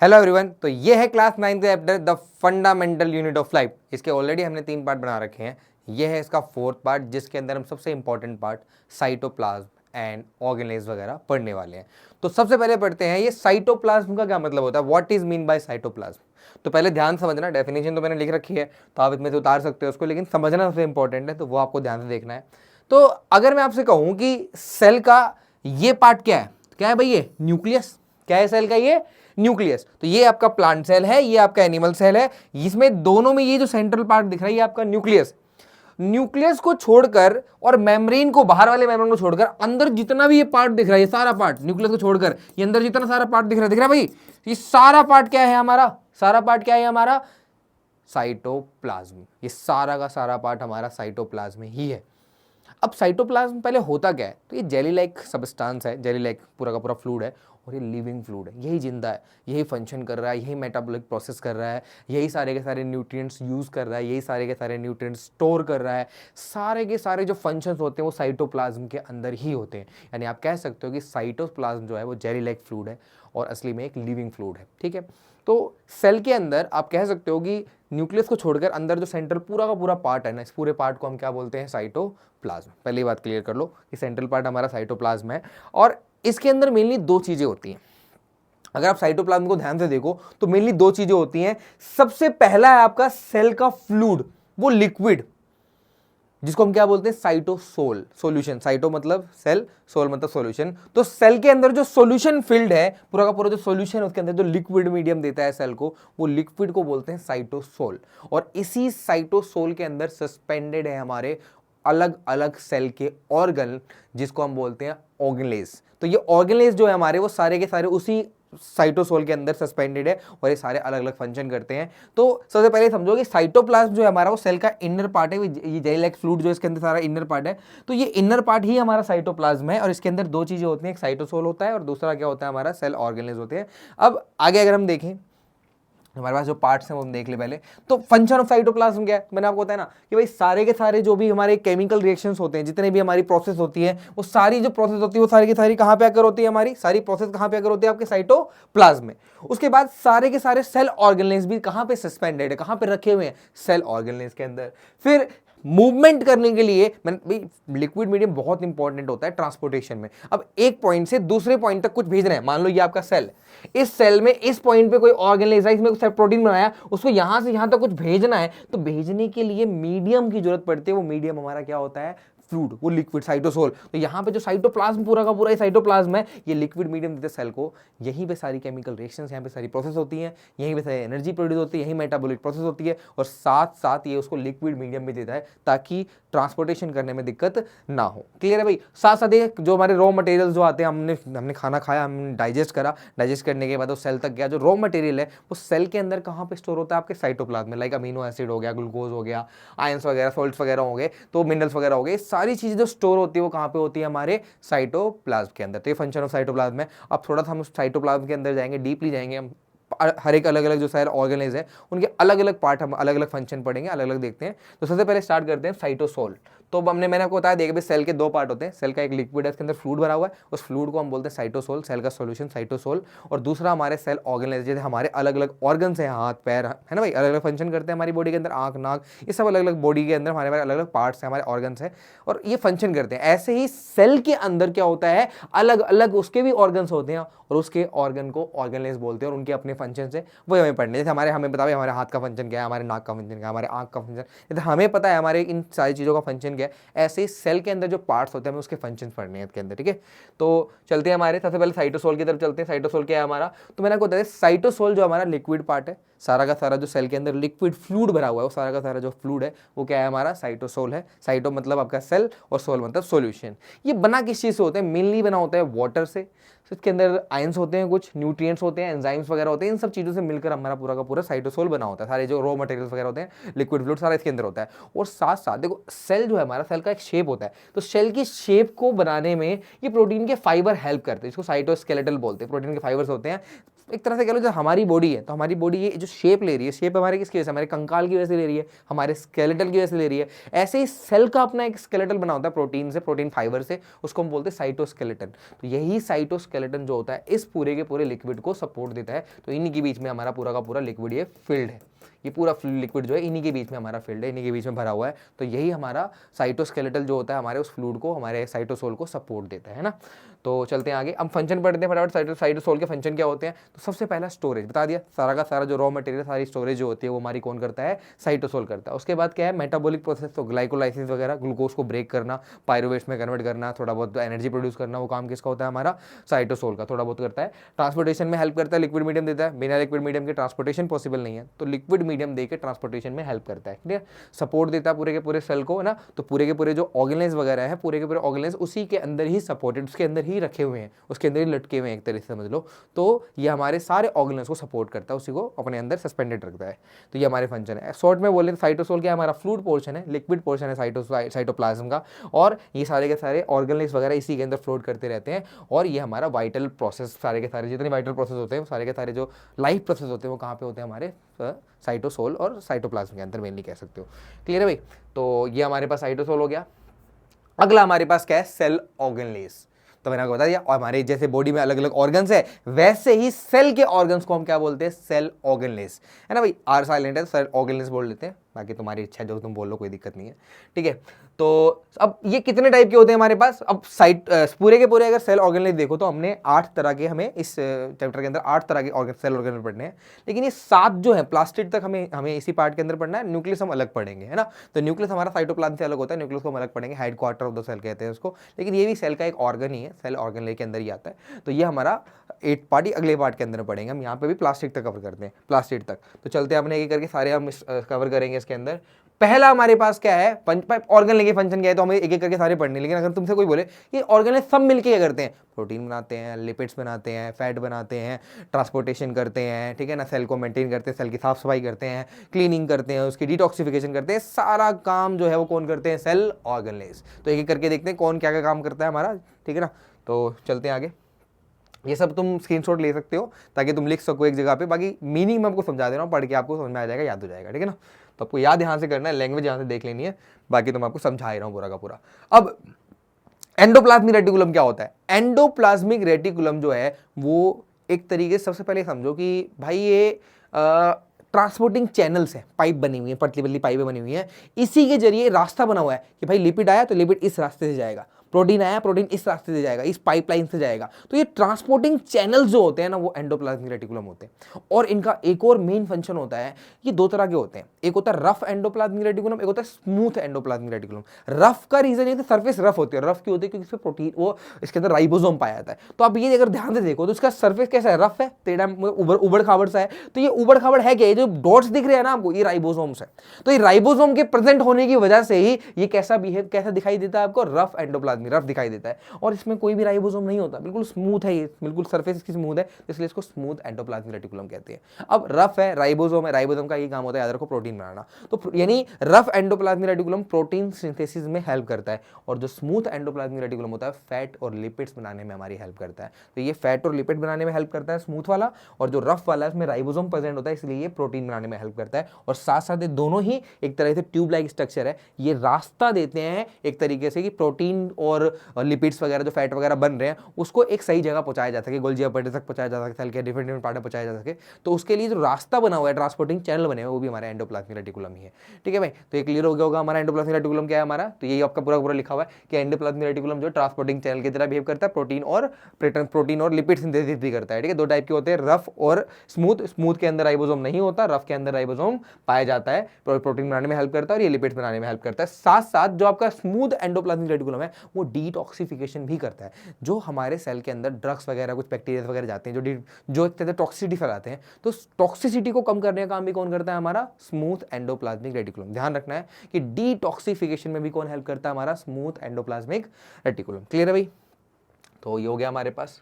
Hello everyone. तो ये है क्लास 9th का chapter the fundamental unit of life. इसके ऑलरेडी हमने 3 पार्ट बना रखे हैं। ये है इसका 4th पार्ट, जिसके अंदर हम सबसे important part cytoplasm and organelles वगैरह पढ़ने वाले हैं। तो सबसे पहले पढ़ते हैं ये साइटोप्लाज्म का क्या मतलब होता है, what is mean by cytoplasm. तो पहले ध्यान समझना, डेफिनेशन तो मैंने लिख रखी है तो आप इसमें से उतार सकते हो उसको, लेकिन समझना सबसे इंपॉर्टेंट है, तो वो आपको ध्यान से देखना है। तो अगर मैं आपसे कहूं कि सेल का ये पार्ट क्या है भाई, ये न्यूक्लियस। क्या है सेल का ये न्यूक्लियस। तो ये आपका प्लांट सेल है, ये आपका एनिमल सेल है। इसमें दोनों में ये जो सेंट्रल पार्ट दिख रहा है ये आपका न्यूक्लियस। न्यूक्लियस को छोड़कर और मेम्ब्रेन को, बाहर वाले मेम्ब्रेन को छोड़कर अंदर जितना भी ये पार्ट दिख रहा है, ये सारा पार्ट न्यूक्लियस को छोड़कर ये अंदर जितना सारा पार्ट दिख रहा है भाई, ये सारा पार्ट क्या है हमारा, सारा पार्ट क्या है हमारा, साइटोप्लाज्म। ये सारा का सारा पार्ट हमारा साइटोप्लाज्म ही है। अब साइटोप्लाज्म पहले होता क्या है, तो ये जेली लाइक सब्सटेंस है, जेली लाइक पूरा का पूरा फ्लूइड है, और ये लिविंग फ्लूइड है, यही जिंदा है, यही फंक्शन कर रहा है, यही मेटाबॉलिक प्रोसेस कर रहा है, यही सारे के सारे न्यूट्रिएंट्स यूज़ कर रहा है, यही सारे के सारे न्यूट्रिएंट्स स्टोर कर रहा है। सारे के सारे जो फंक्शंस होते हैं वो साइटोप्लाज्म के अंदर ही होते हैं। यानी आप कह सकते हो कि साइटोप्लाज्म जो है वो जेली लाइक फ्लूइड है और असली में एक लिविंग फ्लूइड है। ठीक है, तो सेल के अंदर आप कह सकते हो कि न्यूक्लियस को छोड़कर अंदर जो सेंट्रल पूरा का पूरा पार्ट है ना, इस पूरे पार्ट को हम क्या बोलते हैं, साइटोप्लाज्म। पहली बात क्लियर कर लो कि सेंट्रल पार्ट हमारा साइटोप्लाज्म है, और इसके अंदर मेनली दो चीजें होती हैं। अगर आप साइटोप्लाज्म को ध्यान से देखो तो मेनली दो चीजें होती हैं। सबसे पहला है आपका सेल का फ्लूइड, वो लिक्विड, जिसको हम क्या बोलते हैं, साइटोसोल, सॉल्यूशन। साइटो मतलब सेल, सोल मतलब सॉल्यूशन। तो सेल के अंदर जो सॉल्यूशन फील्ड है, पूरा का पूरा जो सॉल्यूशन है उसके अंदर जो लिक्विड मीडियम देता है सेल को, वो लिक्विड को बोलते हैं साइटोसोल। और इसी साइटोसोल के अंदर सस्पेंडेड है हमारे अलग अलग सेल के ऑर्गन, जिसको हम बोलते हैं ऑर्गेनेल्स। तो ये ऑर्गेनेल्स जो है हमारे, वो सारे के सारे उसी साइटोसोल के अंदर सस्पेंडेड है, और ये सारे अलग अलग फंक्शन करते हैं। तो सबसे पहले समझो कि साइटोप्लाज्म जो है हमारा, वो सेल का इनर पार्ट है। ये जेली लाइक फ्लूइड जो इसके अंदर सारा इनर पार्ट है, तो ये इनर पार्ट ही हमारा साइटोप्लाज्म है। और इसके अंदर दो चीजें होती हैं, एक साइटोसोल होता है और दूसरा क्या होता है हमारा, सेल ऑर्गेनेल्स होते हैं। अब आगे अगर हम देखें, हमारे पास जो पार्ट्स हैं वो हम देख ले पहले। तो फंक्शन ऑफ साइटोप्लाज्म क्या है, मैंने आपको बताया ना कि भाई सारे के सारे जो भी हमारे केमिकल रिएक्शंस होते हैं, जितने भी हमारी प्रोसेस होती है, वो सारी जो प्रोसेस होती है वो सारी की सारी कहाँ पे आकर होती है, हमारी सारी प्रोसेस कहाँ पे आकर होती है, आपके साइटोप्लाज्म में। उसके बाद सारे के सारे सेल ऑर्गेनेल्स भी कहाँ पे सस्पेंडेड है, कहाँ पे रखे हुए हैं, सेल ऑर्गेनेल्स के अंदर। फिर मूवमेंट करने के लिए लिक्विड मीडियम बहुत इंपॉर्टेंट होता है ट्रांसपोर्टेशन में। अब एक पॉइंट से दूसरे पॉइंट तक कुछ भेजना है, मान लो ये आपका सेल, इस सेल में इस पॉइंट पे कोई ऑर्गेनेल है, इसमें कुछ प्रोटीन बनाया, उसको यहां से यहां तक कुछ भेजना है, तो भेजने के लिए मीडियम की जरूरत पड़ती है। वो मीडियम हमारा क्या होता है, फ्लूइड, वो लिक्विड, साइटोसोल। तो यहाँ पे जो साइटोप्लाज्म पूरा का पूरा साइटोप्लाज्म है, ये लिक्विड मीडियम देते सेल को। यहीं पे सारी केमिकल रिएक्शंस, यहाँ पे सारी प्रोसेस होती हैं, यहीं पे सारी एनर्जी प्रोड्यूस होती है, यहीं मेटाबॉलिक प्रोसेस होती है, और साथ साथ ये उसको लिक्विड मीडियम में देता है ताकि ट्रांसपोर्टेशन करने में दिक्कत ना हो। क्लियर है भाई। साथ साथ ये जो हमारे रॉ मटेरियल्स जो आते हैं, हमने खाना खाया, हमने डाइजेस्ट करा, डाइजेस्ट करने के बाद वो सेल तक गया, जो रॉ मटेरियल है वो सेल के अंदर कहाँ पे स्टोर होता है, आपके साइटोप्लाज्म में। लाइक अमीनो एसिड हो गया, ग्लूकोज हो गया, आयंस वगैरह, सॉल्ट्स वगैरह हो गए, तो मिनरल्स वगैरह हो गए, सारी चीजें जो स्टोर होती है वो कहाँ पे होती है, हमारे साइटोप्लाज्म के अंदर। तो ये फंक्शन ऑफ साइटोप्लाज्म है। अब थोड़ा सा हम साइटोप्लाज्म के अंदर जाएंगे, डीपली जाएंगे, हम हर एक अलग अलग जो सारे ऑर्गेनेल्स है उनके अलग अलग पार्ट, हम अलग अलग फंक्शन पढ़ेंगे, अलग अलग देखते हैं। तो सबसे पहले स्टार्ट करते हैं साइटोसोल। तो मैंने आपको बताया, देखिए सेल के दो पार्ट होते हैं। सेल का एक लिक्विड है, इसके अंदर फ्लूइड भरा हुआ है, उस फ्लूइड को हम बोलते हैं साइटोसोल, सेल का सॉल्यूशन साइटोसोल। और दूसरा हमारे सेल ऑर्गेनेल्स, जैसे हमारे अलग अलग ऑर्गन्स हैं, हाथ पैर है ना भाई, अलग अलग फंक्शन करते हैं हमारी बॉडी के अंदर, आंख नाक, ये सब अलग अलग बॉडी के अंदर हमारे अलग अलग पार्ट्स हैं, हमारे ऑर्गन्स हैं, और ये फंक्शन करते हैं। ऐसे ही सेल के अंदर क्या होता है, अलग अलग उसके भी ऑर्गन्स होते हैं, और उसके ऑर्गन को ऑर्गेनेल्स बोलते हैं, और उनके अपने फंक्शन से वो हमें पढ़ने। जैसे हमें पता है हमारे हाथ का फंक्शन क्या है, हमारे नाक का फंक्शन क्या है, हमारे आंख का फंक्शन, जैसे हमें पता है हमारे इन सारी चीज़ों का फंक्शन क्या है, ऐसे ही सेल के अंदर जो पार्ट्स होते हैं हमें उसके फंक्शंस पढ़ने हैं इसके अंदर। ठीक है, तो चलते हैं हमारे सबसे पहले साइटोसोल की तरफ चलते हैं। साइटोसोल क्या है हमारा, तो मैंने आपको बताया साइटोसोल जो हमारा लिक्विड पार्ट है, सारा का सारा जो सेल के अंदर लिक्विड फ्लूइड भरा हुआ है, वो सारा का सारा जो फ्लूइड है वो क्या है हमारा, साइटोसोल है। साइटो मतलब आपका सेल, और सोल मतलब सॉल्यूशन। ये बना किस चीज़ से होते हैं, मेनली बना होता है वाटर से। इसके अंदर आयंस होते हैं, कुछ न्यूट्रिएंट्स होते हैं, एंजाइम्स वगैरह होते हैं, इन सब चीज़ों से मिलकर हमारा पूरा का पूरा साइटोसोल बना होता है। सारे जो रॉ मटेरियल्स वगैरह होते हैं, लिक्विड फ्लूइड, सारा इसके अंदर होता है। और साथ साथ देखो सेल जो है हमारा, सेल का एक शेप होता है, तो सेल की शेप को बनाने में ये प्रोटीन के फाइबर हेल्प करते हैं, इसको साइटोस्केलेटल बोलते हैं। प्रोटीन के फाइबर्स होते हैं, एक तरह से कह लो जो हमारी बॉडी है, तो हमारी बॉडी ये जो शेप ले रही है, शेप हमारे किसकी वजह से, हमारे कंकाल की वजह से ले रही है, हमारे स्केलेटल की वजह से ले रही है। ऐसे ही सेल का अपना एक स्केलेटल बना होता है प्रोटीन से, प्रोटीन फाइबर से, उसको हम बोलते हैं साइटोस्केलेटन। तो यही साइटोस्केलेटन जो होता है इस पूरे के पूरे लिक्विड को सपोर्ट देता है। तो इन्हीं के बीच में हमारा पूरा का पूरा लिक्विड ये फिल्ड है, ये पूरा लिक्विड जो है इन्हीं के बीच में हमारा फील्ड है, इन्हीं के बीच में भरा हुआ है। तो यही हमारा साइटोस्केलेटल जो होता है हमारे उस फ्लूइड को, हमारे साइटोसोल को सपोर्ट देता है ना। तो चलते हैं आगे, अब फंक्शन पढ़ते हैं फटाफट। साइटोसोल के फंक्शन क्या होते हैं? तो सबसे पहला स्टोरेज बता दिया, सारा का सारा जो रॉ मटेरियल, सारी स्टोरेज जो होती है वो हमारी कौन करता है? साइटोसोल करता है। उसके बाद क्या है? मेटाबॉलिक प्रोसेस, तो ग्लाइकोलाइसिस वगैरह, ग्लूकोज को ब्रेक करना, पायरुवेट में कन्वर्ट करना, थोड़ा बहुत एनर्जी प्रोड्यूस करना, वो काम किसका होता है? हमारा साइटोसोल का थोड़ा बहुत करता है। ट्रांसपोर्टेशन में हेल्प करता है, लिक्विड मीडियम देता है, बिना लिक्विड मीडियम के ट्रांसपोर्टेशन पॉसिबल नहीं है, तो लिक्विड मीडियम देकर ट्रांसपोर्टेशन में हेल्प करता है, ठीक है, सपोर्ट देता है पूरे के पूरे सेल को, है ना। तो पूरे के पूरे जो ऑर्गेनेल्स वगैरह है, पूरे के पूरे ऑर्गेनेल्स उसी के अंदर ही सपोर्टेड, उसके अंदर ही रखे हुए हैं, उसके अंदर ही लटके हुए हैं, एक तरीके से समझ लो। तो ये हमारे सारे ऑर्गेनेल्स को सपोर्ट करता है, उसी को अपने अंदर सस्पेंडेड रखता है। तो ये हमारे फंक्शन है। शॉर्ट में बोले तो साइटोसोल क्या है? हमारा फ्लूइड पोर्शन है, लिक्विड पोर्शन है साइटोप्लाज्म का, और ये सारे के सारे ऑर्गेनेल्स वगैरह इसी के अंदर फ्लोट करते रहते हैं। और ये हमारा वाइटल प्रोसेस, सारे के सारे जितने वाइटल प्रोसेस होते हैं, सारे के सारे जो लाइफ प्रोसेस होते हैं वो कहाँ पे होते हैं? हमारे साइटोसोल और साइटोप्लाज्म के अंदर मेनली कह सकते हो। क्लियर है भाई? तो ये हमारे पास साइटोसोल हो गया। अगला हमारे पास क्या है? Cell organelles. तो मैंने आपको बता दिया, और हमारे जैसे बॉडी में अलग अलग ऑर्गन्स है, वैसे ही सेल के ऑर्गन्स को हम क्या बोलते हैं? सेल ऑर्गेनेल्स, है ना भाई। आर साइलेंट है, सेल ऑर्गेनेल्स बोल लेते हैं, बाकी तुम्हारी इच्छा है, जो तुम बोल लो, कोई दिक्कत नहीं है, ठीक है। तो अब ये कितने टाइप के होते हैं हमारे पास? अब पूरे के पूरे अगर सेल ऑर्गेनेल देखो तो हमने 8 तरह के, हमें इस चैप्टर के अंदर 8 तरह के सेल ऑर्गेनेल पढ़ने हैं, लेकिन ये 7 जो है प्लास्टिड तक हमें इसी पार्ट के अंदर पढ़ना है। न्यूक्लियस हम अलग पढ़ेंगे, है ना। तो न्यूक्लियस हमारा साइटोप्लाज्म से अलग होता है, न्यूक्लियस को हम अलग पढ़ेंगे, हेडक्वार्टर ऑफ द सेल कहते हैं उसको, लेकिन ये भी सेल का एक ऑर्गन ही है, सेल ऑर्गेनेल के अंदर ही आता है। तो ये हमारा 8 पार्ट ही अगले पार्ट के अंदर पढ़ेंगे हम, यहाँ पे भी प्लास्टिक तक कवर करते हैं, प्लास्टिड तक। तो चलते हैं अपने एक करके सारे हम कवर करेंगे इसके अंदर। पहला हमारे पास क्या है? ऑर्गेनेल के फंक्शन क्या है, तो हमें एक एक करके सारे पढ़ने। लेकिन अगर तुमसे कोई बोले ये ऑर्गेनेल सब मिलके क्या करते हैं? प्रोटीन बनाते हैं, लिपिड्स बनाते हैं, फैट बनाते हैं, ट्रांसपोर्टेशन करते हैं, ठीक है ना, सेल को मेंटेन करते हैं, सेल की साफ सफाई करते हैं, क्लीनिंग करते हैं, उसकी डिटॉक्सिफिकेशन करते हैं, सारा काम जो है वो कौन करते हैं? Cell organelles. तो एक एक करके देखते हैं कौन क्या क्या काम करता है हमारा, ठीक है ना। तो चलते हैं आगे। ये सब तुम स्क्रीनशॉट ले सकते हो ताकि तुम लिख सको एक जगह पे, बाकी मीनिंग मैं आपको समझा दे रहा हूँ, पढ़ के आपको समझ में आ जाएगा, याद हो जाएगा, ठीक है ना। तो आपको याद यहाँ से करना है, लैंग्वेज यहाँ से देख लेनी है, बाकी तो मैं आपको समझा ही रहा हूँ पूरा का पूरा। अब एंडोप्लाज्मिक रेटिकुलम क्या होता है? एंडोप्लाज्मिक रेटिकुलम जो है वो एक तरीके से सबसे पहले समझो कि भाई ये ट्रांसपोर्टिंग चैनल्स है, पाइप बनी हुई है, पतली पतली पाइपें बनी हुई है, इसी के जरिए रास्ता बना हुआ है कि भाई लिपिड आया तो लिपिड इस रास्ते से जाएगा, प्रोटीन आया प्रोटीन इस रास्ते से जाएगा, इस पाइपलाइन से जाएगा। तो ये ट्रांसपोर्टिंग चैनल्स जो होते हैं ना वो एंडोप्लाज्मिक रेटिकुलम होते हैं। और इनका एक और मेन फंक्शन होता है, ये 2 तरह के होते हैं, एक होता है रफ एंडोप्लाज्मिक रेटिकुलम, एक होता है स्मूथ एंडोप्लाज्मिक रेटिकुलम। रफ का रीजन ये है सरफेस रफ होती है, रफ क्यों होती है? क्योंकि इसमें प्रोटीन, वो इसके अंदर राइबोसोम पाया जाता है। तो आप ये अगर ध्यान से देखो तो इसका सरफेस कैसा है? रफ है, टेढ़ा, उबड़ खाबड़ सा है। तो ये उबड़ खाबड़ है क्या? ये जो डॉट्स दिख रहे हैं ना आपको, ये राइबोसोम्स है। तो ये राइबोसोम के प्रेजेंट होने की वजह से ही ये कैसा दिखाई देता है आपको? रफ एंडोप्लाज्मिक, रफ दिखाई देता है। और इसमें कोई भी राइबोसोम नहीं होता, बिल्कुल स्मूथ है, ये बिल्कुल सरफेस इसकी स्मूथ है, इसलिए इसको स्मूथ एंडोप्लाज्मिक रेटिकुलम कहते हैं। अब रफ है, राइबोसोम है, राइबोसोम का ये काम होता है याद रखो प्रोटीन बनाना। तो यानी rough endoplasmic reticulum protein synthesis में हेल्प करता है, और जो स्मूथ एंडोप्लाज्मिक रेटिकुलम होता है फैट और लिपिड्स बनाने में हमारी हेल्प करता है। तो ये फैट और लिपिड बनाने में हेल्प करता है स्मूथ वाला, और जो रफ वाला है उसमें राइबोसोम प्रेजेंट होता है, इसलिए ये प्रोटीन बनाने में हेल्प करता है। और साथ साथ ये दोनों ही एक तरह से ट्यूब लाइक स्ट्रक्चर है, ये रास्ता देते हैं एक तरीके से कि प्रोटीन और लिपिड्स वगैरह जो फैट वगैरह बन रहे हैं उसको एक सही जगह पहुंचाया जा सके, गोल्जी अपरेटस तक पहुंचाया जा सके, सेल के डिफरेंट डिफरेंट पार्ट में पहुंचाया जा सके। तो उसके लिए जो रास्ता बना हुआ है, ट्रांसपोर्टिंग चैनल बने हुए, वो भी हमारा एंडोप्लाज्मिक रेटिकुलम ही है, ठीक है भाई। तो ये क्लियर हो गया होगा हमारा एंडोप्लाज्मिक रेटिकुलम क्या है हमारा। तो यही आपका पूरा पूरा लिखा हुआ है कि एंडोप्लाज्मिक रेटिकुलम जो ट्रांसपोर्टिंग चैनल की तरह बिहेव करता है, प्रोटीन और लिपिड सिंथेसिस भी करता है, ठीक है। 2 टाइप के होते हैं, रफ और स्मूथ। स्मूथ के अंदर राइबोसोम नहीं होता, रफ के अंदर राइबोसोम पाया जाता है, प्रोटीन बनाने में हेल्प करता है और ये लिपिड्स बनाने में हेल्प करता है। साथ साथ जो आपका स्मूथ एंडोप्लाज्मिक रेटिकुलम है वो डिटॉक्सिफिकेशन भी करता है। जो हमारे सेल के अंदर ड्रग्स वगैरह, कुछ बैक्टीरिया वगैरह जाते हैं जो एक तरह से टॉक्सिसिटी फैलाते हैं, तो टॉक्सिसिटी को कम करने का काम भी कौन करता है? हमारा स्मूथ एंडोप्लाज्मिक रेटिकुलम। ध्यान रखना है कि डिटॉक्सिफिकेशन में भी कौन हेल्प करता है? हमारा स्मूथ एंडोप्लाज्मिक रेटिकुलम। क्लियर है भाई? तो ये हो गया हमारे पास।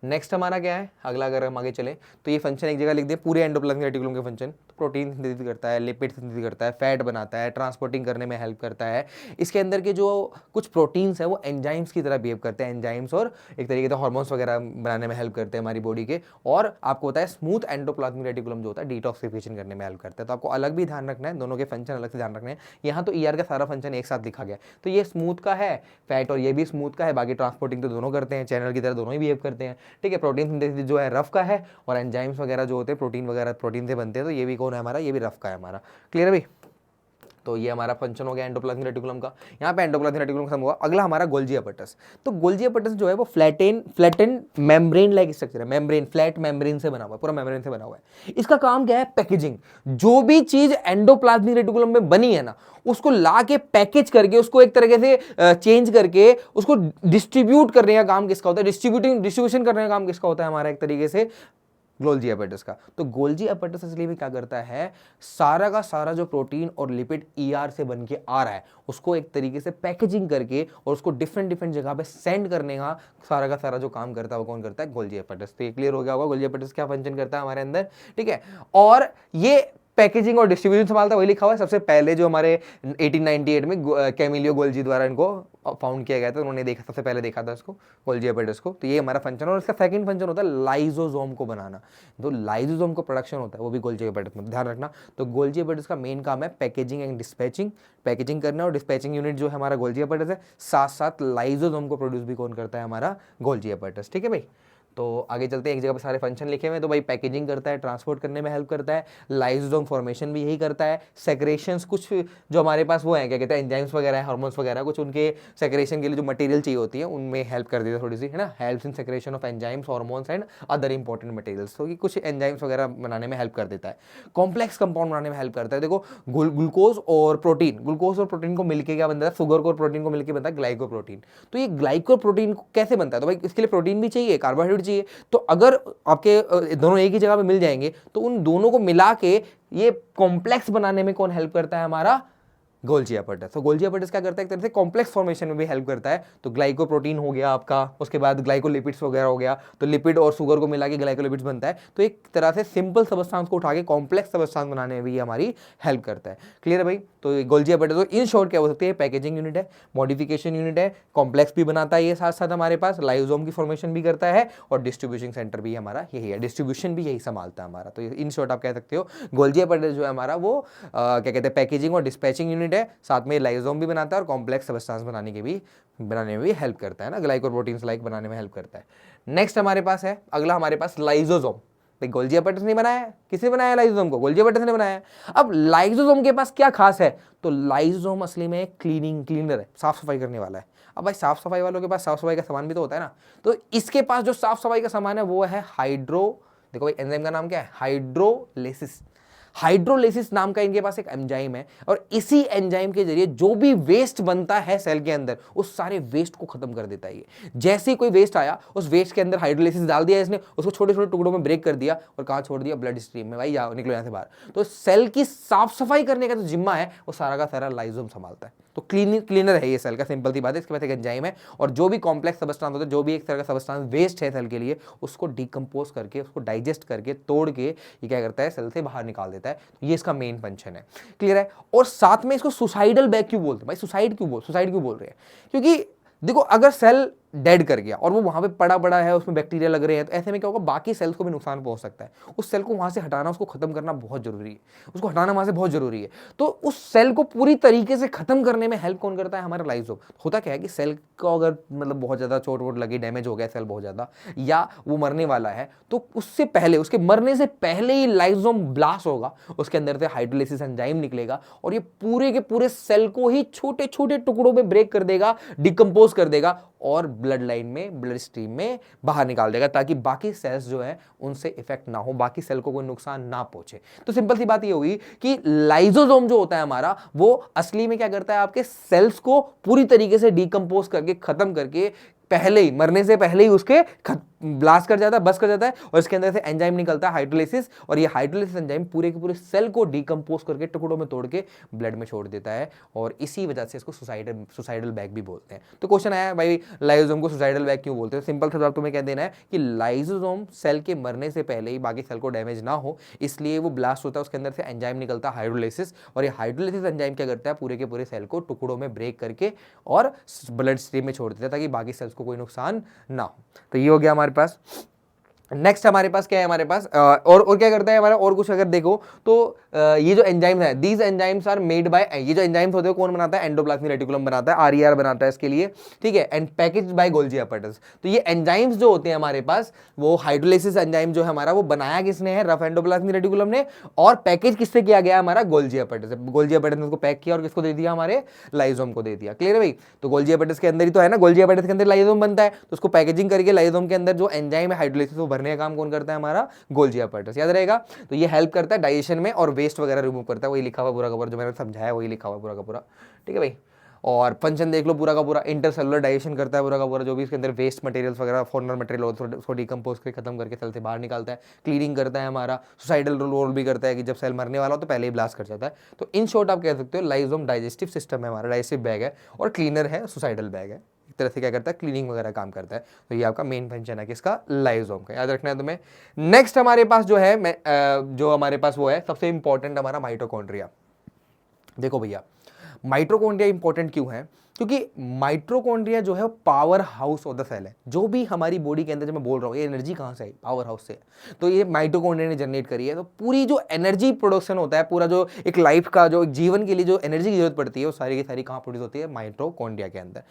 नेक्स्ट हमारा क्या है अगला, अगर हम आगे चले तो ये फंक्शन एक जगह लिख दे, पूरे एंडोप्लाज्मिक रेटिकुलम के फंक्शन। तो प्रोटीन सिंथेसिस करता है, लिपिड सिंथेसिस करता है, फैट बनाता है, ट्रांसपोर्टिंग करने में हेल्प करता है। इसके अंदर के जो कुछ प्रोटीन्स है वो एंजाइम्स की तरह बिहेव करते हैं, एंजाइम्स और एक तरीके से हार्मोन्स वगैरह बनाने में हेल्प करते हैं हमारी बॉडी के। और आपको होता है स्मूथ एंडोप्लाज्मिक रेटिकुलम जो होता है डिटॉक्सिफिकेशन करने में हेल्प करता है। तो आपको अलग भी ध्यान रखना है, दोनों के फंक्शन अलग से ध्यान रखना है। यहाँ तो ईआर का सारा फंक्शन एक साथ लिखा गया, तो ये स्मूथ का है फैट और ये भी स्मूथ का है, बाकी ट्रांसपोर्टिंग तो दोनों करते हैं, चैनल की तरह दोनों ही बिहेव करते हैं। ठीक है, प्रोटीन सिंथेसिस जो है रफ का है और एंजाइम्स वगैरह जो होते हैं प्रोटीन वगैरह प्रोटीन से बनते हैं, तो ये भी कौन है हमारा, ये भी रफ का है हमारा। क्लियर है भाई? तो ये हमारा फंक्शन हो गया एंडोप्लाज्मिक रेटिकुलम का। यहाँ पे एंडोप्लाज्मिक रेटिकुलम खत्म हुआ। अगला हमारा गोल्जी अपैरेटस। तो गोल्जी अपैरेटस जो है वो फ्लैटेन मेम्ब्रेन लाइक स्ट्रक्चर है, मेम्ब्रेन फ्लैट मेम्ब्रेन से बना हुआ है, पूरा मेम्ब्रेन से बना हुआ है। इसका काम क्या है, पैकेजिंग। जो भी चीज एंडोप्लाज्मिक रेटिकुलम में बनी है ना, उसको ला के पैकेज करके उसको एक तरीके से चेंज करके उसको डिस्ट्रीब्यूट करने का काम किसका होता है, डिस्ट्रीब्यूशन करने का काम किसका होता है हमारा, एक तरीके से गोल्जी अपैरेटस का। तो गोल्जी अपैरेटस इसलिए भी क्या करता है, सारा का सारा जो प्रोटीन और लिपिड ईआर से बन के आ रहा है उसको एक तरीके से पैकेजिंग करके और उसको डिफरेंट जगह पे सेंड करने का सारा जो काम करता है वो कौन करता है, गोल्जी अपैरेटस। तो ये क्लियर हो गया होगा गोल्जी अपैरेटस क्या फंक्शन करता है हमारे अंदर। ठीक है, और ये पैकेजिंग और डिस्ट्रीब्यूशन संभालता है, वही लिखा हुआ है। सबसे पहले जो हमारे 1898 में कैमिलियो गोल्जी द्वारा इनको फाउंड किया गया था, उन्होंने देखा, सबसे पहले देखा था इसको, गोल्जी अपैरेटस को। तो ये हमारा फंक्शन, और इसका सेकंड फंक्शन होता है लाइजोसोम को बनाना। तो लाइजोसोम को प्रोडक्शन होता है वो भी गोल्जी अपैरेटस में, ध्यान रखना। तो गोल्जी अपैरेटस का मेन काम है पैकेजिंग एंड डिस्पैचिंग, पैकेजिंग करना, और डिस्पैचिंग यूनिट जो है हमारा गोल्जी अपैरेटस है। साथ साथ लाइजोसोम को प्रोड्यूस भी कौन करता है, हमारा गोल्जी अपैरेटस। ठीक है भाई, तो आगे चलते हैं, एक जगह पर सारे फंक्शन लिखे हुए हैं। तो भाई पैकेजिंग करता है, ट्रांसपोर्ट करने में हेल्प करता है, लाइसोसोम फॉर्मेशन भी यही करता है, सेक्रेशंस कुछ जो हमारे पास वो है क्या कहते हैं एंजाइम्स वगैरह है, हार्मोन्स वगैरह कुछ उनके सेक्रेशन के लिए जो मटेरियल चाहिए होती है उनमें हेल्प कर देता है थोड़ी सी, है ना। Helps in secretion of enzymes, hormones and other important materials. तो कुछ एंजाइम्स वगैरह बनाने में हेल्प कर देता है, कॉम्प्लेक्स कंपाउंड बनाने में हेल्प करता है। देखो ग्लूकोज और प्रोटीन को मिलकर क्या बनता है, शुगर और प्रोटीन को मिलकर बनता है ग्लाइकोप्रोटीन। तो ये ग्लाइकोप्रोटीन कैसे बनता है, तो भाई इसके लिए प्रोटीन भी चाहिए, कार्बोहाइड्रेट चाहिए। तो अगर आपके दोनों एक ही जगह पे मिल जाएंगे तो उन दोनों को मिला के ये कॉम्प्लेक्स बनाने में कौन हेल्प करता है, हमारा गोल्जी अपैरेटस। तो गोल्जी अपैरेटस क्या करता है, एक तरह से कॉम्प्लेक्स फॉर्मेशन में भी हेल्प करता है। तो ग्लाइकोप्रोटीन हो गया आपका, उसके बाद ग्लाइकोलिपिड्स वगैरह हो गया, तो लिपिड और शुगर को मिला के ग्लाइकोलिपिड्स बनता है। तो एक तरह से सिंपल सबस्टांस को उठा के कॉम्प्लेक्स सबस्टांस बनाने में भी हमारी हेल्प करता है। क्लियर है भाई? तो गोल्जी अपैरेटस इन शॉर्ट क्या हो सकती है, पैकेजिंग यूनिट है, मॉडिफिकेशन यूनिट है, कॉम्प्लेक्स भी बनाता है ये, साथ साथ हमारे पास लाइसोसोम की फॉर्मेशन भी करता है, और डिस्ट्रीब्यूशन सेंटर भी हमारा यही है, डिस्ट्रीब्यूशन भी यही संभालता है हमारा। तो इन शॉर्ट आप कह सकते हो गोल्जी अपैरेटस जो है हमारा वो क्या कहते हैं पैकेजिंग और डिस्पैचिंग यूनिट है, साथ में लाइसोसोम भी बनाता है और कॉम्प्लेक्स सबस्टांस बनाने में भी हेल्प करता है ना, ग्लाइकोप्रोटीन्स लाइक बनाने में हेल्प करता है। नेक्स्ट हमारे पास है अगला, हमारे पास लाइसोसोम। भाई गोल्जी अपैरेटस ने बनाया, किसने बनाया लाइसोसोम को, गोल्जी अपैरेटस ने बनाया। अब लाइसोसोम के पास क्या खास है, तो लाइसोसोम असली में क्लीनर है, साफ सफाई करने वाला है। अब भाई साफ सफाई वालों के पास साफ सफाई का सामान भी तो होता है ना, तो इसके पास जो साफ सफाई का सामान है वो है देखो भाई एंजाइम का नाम क्या है, हाइड्रोलेसिस। हाइड्रोलिसिस नाम का इनके पास एक एंजाइम है, और इसी एंजाइम के जरिए जो भी वेस्ट बनता है सेल के अंदर उस सारे वेस्ट को खत्म कर देता है ये। जैसे ही कोई वेस्ट आया उस वेस्ट के अंदर हाइड्रोलिसिस डाल दिया इसने, उसको छोटे छोटे टुकड़ों में ब्रेक कर दिया और कहाँ छोड़ दिया, ब्लड स्ट्रीम में, भाई जाओ निकलो यहाँ से बाहर। तो सेल की साफ सफाई करने का जो जिम्मा है वो सारा का सारा लाइसोसोम संभालता है। तो क्लीनर है ये सेल का, सिंपल सी बात है। इसके पास एक एंजाइम है, और जो भी कॉम्प्लेक्स सबस्टांस होता है, जो भी एक तरह का सबस्टांस वेस्ट है सेल के लिए, उसको डिकम्पोज करके, उसको डाइजेस्ट करके, तोड़ के ये क्या करता है, सेल से बाहर निकाल देता है। तो ये इसका मेन फंक्शन है। क्लियर है? और साथ में इसको सुसाइडल बैग क्यों बोलते हैं भाई, सुसाइड क्यों बोल रहे हैं, क्योंकि देखो अगर सेल डेड कर गया और वो वहां पे पड़ा है, उसमें बैक्टीरिया लग रहे हैं, तो ऐसे में क्या होगा, बाकी सेल्स को भी नुकसान पहुंच सकता है। उस सेल को वहां से हटाना, उसको खत्म करना बहुत जरूरी है, उसको हटाना वहां से बहुत जरूरी है। तो उस सेल को पूरी तरीके से खत्म करने में हेल्प कौन करता है, हमारा लाइसोसोम। होता क्या है कि सेल को अगर मतलब बहुत ज्यादा चोट वोट लगी, डैमेज हो गया सेल बहुत ज्यादा, या वो मरने वाला है, तो उससे पहले, उसके मरने से पहले ही लाइसोसोम ब्लास्ट होगा, उसके अंदर से हाइड्रोलिसिस एंजाइम निकलेगा, और ये पूरे के पूरे सेल को ही छोटे छोटे टुकड़ों में ब्रेक कर देगा, डिकम्पोज कर देगा, और ब्लड लाइन में, ब्लड स्ट्रीम में बाहर निकाल देगा, ताकि बाकी सेल्स जो है उनसे इफेक्ट ना हो, बाकी सेल को कोई नुकसान ना पहुंचे। तो सिंपल सी बात ये हुई कि लाइसोसोम जो होता है हमारा, वो असली में क्या करता है, आपके सेल्स को पूरी तरीके से डिकम्पोज करके, खत्म करके, पहले ही, मरने से पहले ही उसके ब्लास्ट कर जाता है, बस कर जाता है और इसके अंदर से एंजाइम निकलता है हाइड्रोलाइसिस, और ये हाइड्रोलाइसिस एंजाइम पूरे के पूरे सेल को डिकम्पोज करके टुकड़ों में तोड़ के ब्लड में छोड़ देता है, और इसी वजह से इसको सुसाइडल बैग भी बोलते हैं। तो क्वेश्चन आया भाई लाइसोसोम को सुसाइडल बैग क्यों बोलते हैं? सिंपल सा जवाब तुम्हें कह देना है कि लाइसोसोम सेल के मरने से पहले ही बाकी सेल को डैमेज ना हो इसलिए वो ब्लास्ट होता है, उसके अंदर से एंजाइम निकलता है हाइड्रोलाइसिस, और ये हाइड्रोलाइसिस एंजाइम क्या करता है, पूरे के पूरे सेल को टुकड़ों में ब्रेक करके और ब्लड स्ट्रीम में छोड़ देता है ताकि बाकी सेल्स को कोई नुकसान ना हो। तो ये हो गया हमारे पास। नेक्स्ट हमारे पास क्या है, हमारे पास और क्या करता है हमारा, और कुछ अगर देखो तो ये जो एंजाइम्स है, these enzymes are made by, ये जो एंजाइम्स होते हैं कौन बनाता है, एंडोप्लाज्मिक रेटिकुलम बनाता है, आरईआर बनाता है इसके लिए, ठीक है, and packaged by Golgi apparatus. तो ये एंजाइम्स जो होते हैं हमारे पास, वो हाइड्रोलाइसिस एंजाइम जो है हमारा, वो बनाया किसने है, रफ एंडोप्लाज्मिक रेटिकुलम ने, और पैकेज किससे किया गया हमारा, गोल्जी अपैरेटस। गोल्जी अपैरेटस ने उसको पैक किया और किसको दे दिया, हमारे लाइसोम को दे दिया। क्लियर है भाई? तो गोल्जी अपैरेटस के अंदर ही तो है ना, गोल्जी अपैरेटस के अंदर लाइसोम बनता है, तो उसको पैकेजिंग करके लाइसोम के अंदर जो एंजाइम है हाइड्रोलाइसिस वो भरने का काम कौन करता है, हमारा गोल्जी अपैरेटस। याद रहेगा? तो ये हेल्प करता है डाइजेशन में और वेस्ट वगैरह रिमूव करता है, वही लिखा हुआ पूरा का पूरा जो मैंने समझाया, वही लिखा हुआ पूरा का पूरा, ठीक है भाई। और फंक्शन देख लो पूरा का पूरा, इंटरसेलुलर डाइजेशन करता है पूरा का पूरा, जो भी इसके अंदर वेस्ट मटेरियल्स वगैरह फॉर्नर मटेरियल होता है उसको डिकम्पोज करके खत्म करके सेल से बाहर निकालता है, क्लीनिंग करता है हमारा, सुसाइडल रोल भी करता है कि जब सेल मरने वाला हो तो पहले ही ब्लास्ट कर जाता है। तो इन शॉर्ट आप कह सकते हो लाइसोम डाइजेस्टिव सिस्टम है हमारा, डाइजेस्टिव बैग है और क्लीनर है, सुसाइडल बैग है, एक तरह से क्या करता है, क्लीनिंग वगैरह काम करता है। तो ये आपका मेन फंक्शन है किसका, लाइसोम का, याद रखना है तुम्हें। नेक्स्ट हमारे पास जो है जो हमारे पास वो है सबसे इंपॉर्टेंट हमारा माइटोकॉन्ड्रिया। देखो भैया माइटोकॉन्ड्रिया इंपॉर्टेंट क्यों है, क्योंकि माइटोकॉन्ड्रिया जो है power house of the cell है। जो भी हमारी बॉडी के अंदर जब मैं बोल रहा हूँ ये एनर्जी कहाँ से आई, पावर हाउस से, तो ये माइटोकॉन्ड्रिया ने जनरेट करी है। तो पूरी जो एनर्जी प्रोडक्शन होता है, पूरा जो एक लाइफ का जो एक जीवन के लिए जो एनर्जी की जरूरत पड़ती है वो सारी की सारी कहाँ प्रोड्यूस होती है, माइटोकॉन्ड्रिया के अंदर।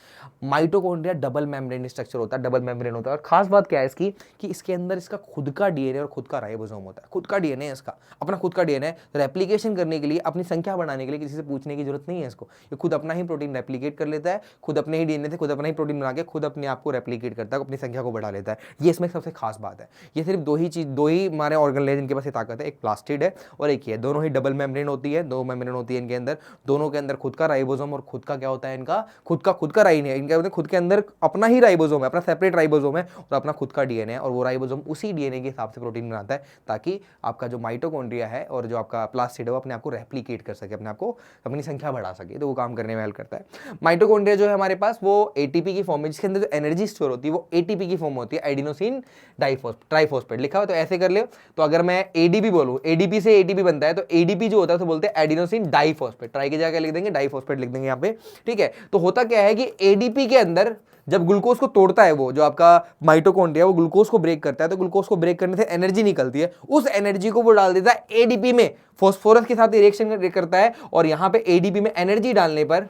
माइटोकॉन्ड्रिया डबल मेम्ब्रेन स्ट्रक्चर होता है, डबल मेम्ब्रेन होता है, और खास बात क्या है इसकी कि इसके अंदर इसका खुद का डीएनए और खुद का राइबोसोम होता है। खुद का डीएनए है इसका, अपना खुद का डीएनए, रेप्लिकेशन करने के लिए, अपनी संख्या बढ़ाने के लिए किसी से पूछने की जरूरत नहीं है इसको, ये खुद अपना ही प्रोटीन रेप्लिकेट कर लेता है, खुद अपने ही डीएनए से खुद अपना ही प्रोटीन बना के खुद अपने आप को रेप्लिकेट करता है, अपनी संख्या को बढ़ा लेता है। ये इसमें सबसे खास बात है। ये सिर्फ दो ही हमारे ऑर्गेनेल जिनके पास ये ताकत है, एक प्लास्टिड है और एक ये, दोनों ही डबल मेम्ब्रेन होती है, दो मेम्ब्रेन होती है इनके अंदर, दोनों के अंदर खुद का राइबोसोम और खुद का क्या होता है इनका, खुद का राइन है इनका, खुद के अंदर अपना ही राइबोसोम है, अपना सेपरेट राइबोसोम है और अपना खुद का डीएनए है, और वो राइबोसोम उसी डीएनए के हिसाब से प्रोटीन बनाता है ताकि आपका जो माइटोकॉन्ड्रिया है और जो आपका प्लास्टिड है वो अपने आप को रेप्लिकेट कर सके, अपने आप को अपनी संख्या बढ़ा सके, तो वो काम करने में हेल्प करता है। माइटोकॉन्ड्रिया जो है हमारे पास वो एटीपी की फॉर्म में, जिसके अंदर जो एनर्जी स्टोर होती है वो एटीपी की फॉर्म होती है, एडिनोसिन ट्राइफॉस्फेट लिखा हुआ, तो ऐसे कर ले। तो अगर मैं एडीपी बोलूं, एडीपी से एटीपी बनता है, तो एडीपी जो होता है तो बोलते हैं एडिनोसिन डाइफॉस्फेट, ट्राई की जगह लिख देंगे डाइफॉस्फेट लिख देंगे यहाँ पे, ठीक है। तो होता क्या है कि एडीपी के अंदर जब ग्लूकोज को तोड़ता है वो जो आपका माइटोकॉन्ड्रिया, वो ग्लूकोज को ब्रेक करता है, तो ग्लूकोज को ब्रेक करने से एनर्जी निकलती है, उस एनर्जी को वो डाल देता है एडीपी में, फॉस्फोरस के साथ रिएक्शन करता है, और यहां पे एडीपी में एनर्जी डालने पर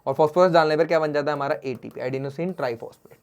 और फॉस्फोरस डालने पर क्या बन जाता है हमारा एटीपी, एडिनोसिन ट्राइफॉस्फेट,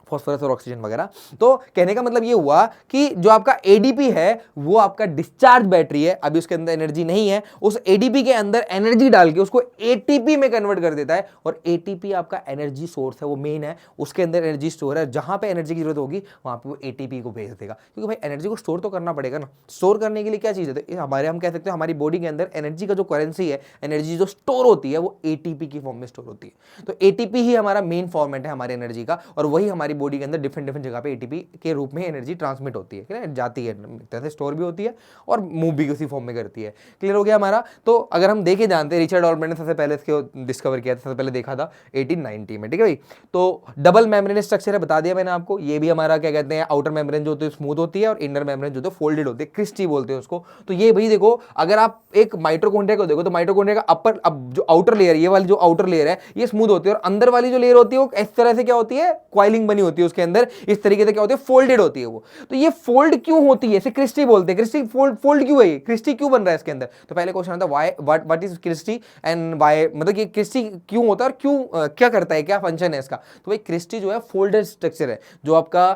फॉस्फोरस और ऑक्सीजन वगैरह। तो कहने का मतलब ये हुआ कि जो आपका एडीपी है वो आपका डिस्चार्ज बैटरी है, अभी उसके अंदर एनर्जी नहीं है, उस एडीपी के अंदर एनर्जी डाल के उसको एटीपी में कन्वर्ट कर देता है, और एटीपी आपका एनर्जी सोर्स है, वो मेन है, उसके अंदर एनर्जी स्टोर है, जहां पे एनर्जी की जरूरत होगी वहां पे वो एटीपी को भेज देगा, क्योंकि भाई एनर्जी को स्टोर तो करना पड़ेगा ना। स्टोर करने के लिए क्या चीज है, हमारे हम कह सकते हैं हमारी बॉडी के अंदर एनर्जी का जो करेंसी है, एनर्जी जो स्टोर होती है वो एटीपी की फॉर्म में स्टोर होती है। तो एटीपी ही हमारा मेन फॉर्मेट है हमारी एनर्जी का, और वही हमारी बॉडी के अंदर डिफरेंट जगह पे एटीपी के रूप में एनर्जी ट्रांसमिट होती है, जाती है, तरह स्टोर भी होती है और मूव भी उसी फॉर्म में करती है। क्लियर हो गया हमारा? तो अगर हम देखे जानते हैं, रिचर्ड ऑल्टमैन ने सबसे पहले इसको डिस्कवर किया था, सबसे पहले देखा था 1890 में, ठीक है भाई। तो डबल मेम्ब्रेन स्ट्रक्चर है, बता दिया मैंने आपको। ये भी हमारा क्या कहते हैं, आउटर मेम्ब्रेन जो होती है स्मूथ होती है और इनर मेम्ब्रेन जो होती है फोल्डेड होती है, क्रिस्टी बोलते हैं उसको। तो ये भाई देखो, अगर आप एक माइटोकॉन्ड्रिया को देखो तो माइटोकॉन्ड्रिया का अपर, अब जो आउटर लेयर, ये वाली जो आउटर लेयर है ये स्मूथ होती है, और अंदर वाली जो लेयर होती है वो इस तरह से क्या होती है, क्वाइलिंग बनी होती है उसके अंदर, इस तरीके से क्या होती है, फोल्डेड होती है वो। तो ये फोल्ड क्यों होती है, इसे क्रिस्टी बोलते हैं। क्रिस्टी फोल्ड क्यों है, क्रिस्टी क्यों बन रहा है इसके अंदर? तो पहले क्वेश्चन आता है why, what is cristae and why, मतलब ये क्रिस्टी क्यों होता है और क्यों, क्या करता है, क्या फंक्शन है इसका? तो भाई क्रिस्टी जो है फोल्डेड स्ट्रक्चर है, जो आपका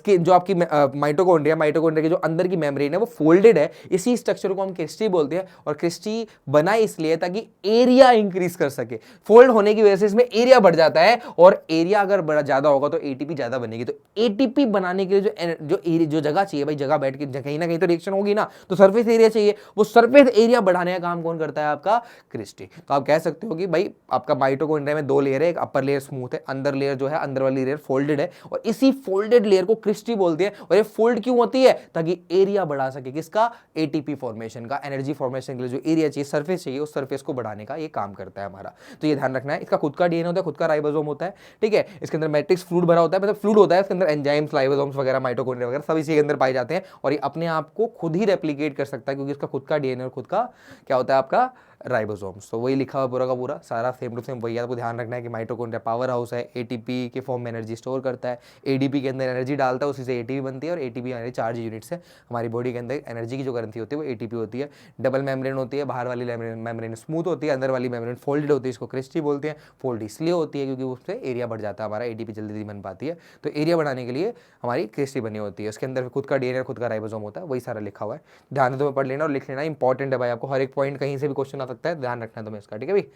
जो आपकी माइटोकॉन्ड्रिया के जो अंदर की मेम्ब्रेन है वो फोल्डेड है, इसी स्ट्रक्चर को हम क्रिस्टी बोलते हैं। और क्रिस्टी बना इसलिए ताकि एरिया इंक्रीज कर सके, फोल्ड होने की वजह से इसमें एरिया बढ़ जाता है, और एरिया अगर बड़ा ज्यादा होगा तो एटीपी ज़्यादा बनेगी। तो एटीपी बनाने के लिए जो जगह चाहिए भाई, जगह बैठ के कहीं ना कहीं तो रिएक्शन होगी ना, तो सरफेस एरिया चाहिए। वो सरफेस एरिया बढ़ाने का काम कौन करता है? आपका क्रिस्टी। तो आप कह सकते हो कि भाई आपका माइटोकॉन्ड्रिया में 2 लेयर है, एक अपर लेयर स्मूथ है, अंदर लेयर जो है, अंदर वाली लेयर फोल्डेड है, और इसी फोल्डेड लेयर को क्रिस्टी बोलते हैं। और ये फोल्ड क्यों होती है? ताकि एरिया बढ़ा सके, किसका? एटीपी फॉर्मेशन का। एनर्जी फॉर्मेशन के लिए जो एरिया चाहिए, सरफेस चाहिए, उस सरफेस को बढ़ाने का ये काम करता है हमारा। तो ये ध्यान रखना है। इसका खुद का डीएनए होता है, खुद का राइबोसोम होता है, ठीक है। इसके अंदर मैट्रिक्स फ्लूइड भरा होता है, मतलब फ्लूइड होता है, इसके अंदर एंजाइम्स, राइबोसोम्स वगैरह, माइटोकॉन्ड्रिया वगैरह सब इसी के अंदर पाए जाते हैं। और ये अपने आप को खुद ही रेप्लिकेट कर सकता है, क्योंकि इसका खुद का डीएनए और खुद का क्या होता है? आपका राइबोसोम्स। तो वही लिखा हुआ पूरा का पूरा सारा सेम टू सेम वही है। आपको ध्यान रखना है कि माइटोकॉन्ड्रिया पावर हाउस है, एटीपी के फॉर्म में एनर्जी स्टोर करता है, एडीपी के अंदर एनर्जी डालता है, उसी से एटीपी बनती है। और एटीपी हमारी चार्ज यूनिट्स है। हमारी बॉडी के अंदर एनर्जी की जो करेंसी होती है वो एटीपी होती है। डबल मेम्ब्रेन होती है, बाहर वाली मेम्ब्रेन स्मूथ होती है, अंदर वाली मेम्ब्रेन फोल्डेड होती है, इसको क्रिस्टी बोलते हैं। फोल्ड इसलिए होती है क्योंकि उससे एरिया बढ़ जाता है हमारा, एटीपी जल्दी नहीं बन पाती है। तो एरिया बढ़ाने के लिए हमारी क्रिस्टी बनी होती है। उसके अंदर खुद का डीएनए, खुद का राइबोसोम होता है, वही सारा लिखा हुआ है। ध्यान से तुम्हें पढ़ लेना और लिख लेना, इंपॉर्टेंट है भाई। आपको हर एक पॉइंट कहीं से भी क्वेश्चन आ सकता है, ध्यान रखना तुम्हें इसका, ठीक है भाई।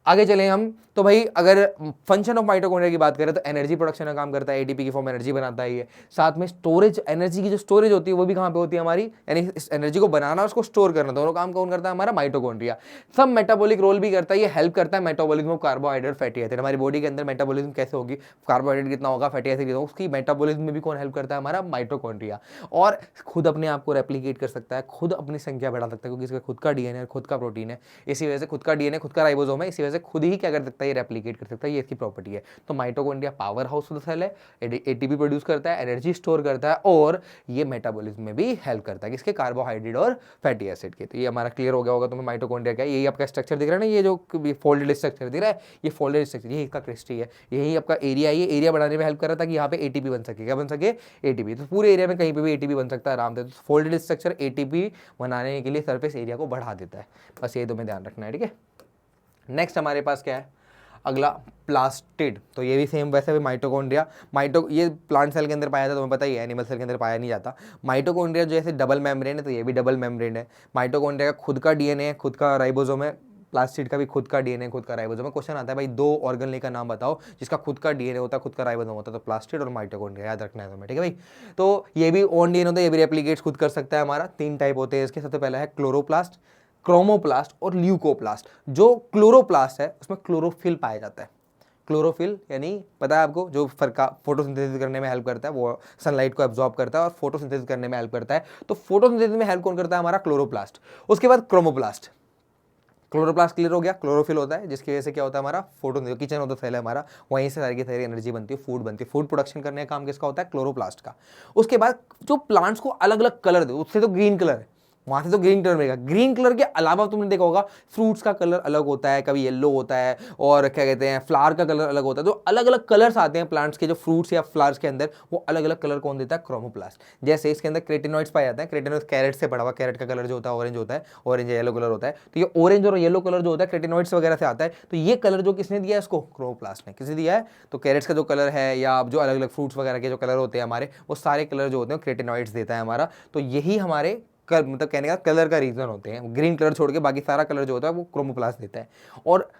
आगे चले हम। तो भाई अगर फंक्शन ऑफ माइटोकॉन्ड्रिया की बात करें तो एनर्जी प्रोडक्शन का काम करता है, एटीपी की फॉर्म एनर्जी बनाता है ये। साथ में स्टोरेज, एनर्जी की जो स्टोरेज होती है वो भी कहाँ पे होती है हमारी, यानी इस एनर्जी को बनाना, उसको स्टोर करना, दोनों काम कौन करता है? हमारा माइटोकॉन्ड्रिया। सब मेटाबॉलिक रोल भी करता है, ये हेल्प करता है metabolism of carbohydrate, fatty acid. हमारी बॉडी के अंदर मेटाबॉलिज्म कैसे होगी, कार्बोहाइड्रेट कितना होगा, फैटी एसिड कितना होगा, उसकी मेटाबॉलिज्म में भी कौन हेल्प करता है? हमारा माइटोकॉन्ड्रिया। और खुद अपने आप को रेप्लिकेट कर सकता है, खुद अपनी संख्या बढ़ा सकता है, क्योंकि इसका खुद का डीएनए, खुद का प्रोटीन है। इसी वजह से खुद का डीएनए, खुद का राइबोसोम है, इसी वजह से खुद ही क्या कर सकता है? ये रेप्लिकेट कर सकता है, ये इसकी प्रॉपर्टी है। तो mitochondria power house of the cell है, एटीपी प्रोड्यूस करता है, एनर्जी स्टोर करता है, और ये मेटाबॉलिज्म में भी हेल्प करता है, किसके? कार्बोहाइड्रेट और फैटी एसिड के। तो ये हमारा क्लियर हो गया होगा तुम्हें माइटोकॉन्ड्रिया क्या है। यही आपका स्ट्रक्चर दिख रहा है ना, ये जो फोल्डेड स्ट्रक्चर दिख रहा है, ये फोल्डेड स्ट्रक्चर, ये इसका क्रिस्टी है, यही आपका एरिया है। ये एरिया बढ़ाने में हेल्प कर रहा था कि यहाँ पे एटीपी बन सके, क्या बन सके? एटीपी। तो पूरे एरिया में कहीं पे भी एटीपी बन सकता है आराम से। तो फोल्डेड स्ट्रक्चर एटीपी बनाने के लिए सरफेस एरिया को बढ़ा देता है, बस ये तुम्हें ध्यान रखना है, ठीक है। नेक्स्ट हमारे पास क्या है? अगला प्लास्टिड। तो ये भी सेम वैसे भी माइटोकॉन्ड्रिया, ये प्लांट सेल के अंदर पाया जाता है, तुम्हें पता ही है, एनिमल सेल के अंदर पाया नहीं जाता। माइटोकॉन्ड्रिया जैसे डबल मेम्ब्रेन है, तो ये भी डबल मेम्ब्रेन है। माइटोकॉन्ड्रिया का खुद का डीएनए है, खुद का राइबोसोम है। प्लास्टिड का भी खुद का डीएनए, खुद का राइबोसोम है। क्वेश्चन आता है भाई 2 ऑर्गन का नाम बताओ जिसका खुद का डीएनए होता है, खुद का राइबोसोम होता है। तो प्लास्टिड और माइटोकॉन्ड्रिया याद रखना है तुम्हें, ठीक है भाई। तो ये भी ओन डीएनए होता है, ये भी रेप्लिकेट खुद कर सकता है हमारा। 3 टाइप होते हैं इसके। सबसे पहला है क्लोरोप्लास्ट, क्रोमोप्लास्ट और ल्यूकोप्लास्ट। जो क्लोरोप्लास्ट है उसमें क्लोरोफिल पाया जाता है। क्लोरोफिल यानी पता है आपको, जो फोटोसिंथेसिस करने में हेल्प करता है, वो सनलाइट को एब्जॉर्ब करता है और फोटोसिंथेसिस करने में हेल्प करता है। तो फोटोसिंथेसिस में हेल्प कौन करता है? हमारा क्लोरोप्लास्ट। उसके बाद क्रोमोप्लास्ट। क्लोरोप्लास्ट क्लियर हो गया, क्लोरोफिल होता है, जिसकी वजह से क्या होता है? हमारा photo, kitchen of the cell है हमारा, वहीं से सारी की सारी एनर्जी बनती है, फूड बनती है। फूड प्रोडक्शन करने का काम किसका होता है? क्लोरोप्लास्ट का। उसके बाद जो प्लांट्स को अलग अलग कलर दे, उससे तो ग्रीन कलर है, वहां से तो ग्रीन कलर मिलेगा। ग्रीन कलर के अलावा तुमने देखा होगा फ्रूट्स का कलर अलग होता है, कभी येलो होता है, और क्या कहते हैं, फ्लावर का कलर अलग होता है। तो अलग अलग कलर्स आते हैं प्लांट्स के, जो फ्रूट्स या फ्लावर्स के अंदर, वो अलग अलग कलर कौन देता है? क्रोमोप्लास्ट। जैसे इसके अंदर क्रेटिनॉइड्स पाए जाते हैं। क्रेटिनॉइड्स कैरेट से पड़ा हुआ, कैरेट का कलर जो होता है ऑरेंज होता है, ऑरेंज येलो कलर होता है। तो ये ऑरेंज और येलो कलर जो होता है क्रेटिनॉइड्स वगैरह से आता है। तो ये कलर जो किसने दिया है इसको? क्रोमोप्लास्ट ने। किसने दिया है? तो कैरेट्स का जो कलर है, या जो अलग अलग फ्रूट्स वगैरह के जो कलर होते हैं हमारे, वो सारे कलर जो होते हैं क्रेटिनॉइड्स देता है हमारा। तो यही हमारे मतलब कहने का कलर का रीजन होते हैं। ग्रीन कलर छोड़ के बाकी सारा कलर जो होता है वो क्रोमोप्लास्ट देता है। और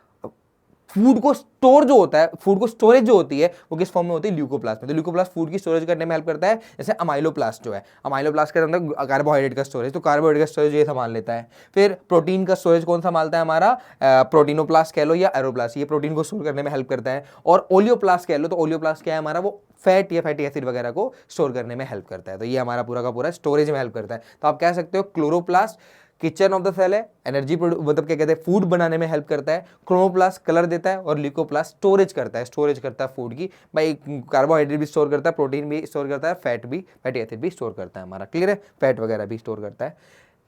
फूड को स्टोर जो होता है, फूड को स्टोरेज जो होती है, वो किस फॉर्म में होती है? ल्यूकोप्लास्ट में। तो ल्यूकोप्लास्ट फूड की स्टोरेज करने में हेल्प करता है। जैसे अमाइलोप्लास्ट जो है, अमाइलोप्लास्ट के अंदर कार्बोहाइड्रेट का स्टोरेज, तो कार्बोहाइड्रेट का स्टोरेज ये संभाल लेता है। फिर प्रोटीन का स्टोरेज कौन संभालता है? हमारा प्रोटीनोप्लास्ट कह लो या एरोप्लास्ट, ये प्रोटीन को स्टोर करने में हेल्प करता है। और ओलियोप्लास्ट कह लो, तो ओलियोप्लास्ट क्या है हमारा? वो फैट या फैटी एसिड वगैरह को स्टोर करने में हेल्प करता है। तो ये हमारा पूरा का पूरा स्टोरेज में हेल्प करता है। तो आप कह सकते हो chloroplast kitchen of the cell है, एनर्जी मतलब क्या कहते हैं, फूड बनाने में हेल्प करता है। क्रोमोप्लास्ट कलर देता है, और ल्यूकोप्लास्ट स्टोरेज करता है, स्टोरेज करता है फूड की। भाई कार्बोहाइड्रेट भी स्टोर करता है, प्रोटीन भी स्टोर करता है, फैट भी, फैटी एसिड भी स्टोर करता है हमारा। क्लियर है? फैट वगैरह भी स्टोर करता है।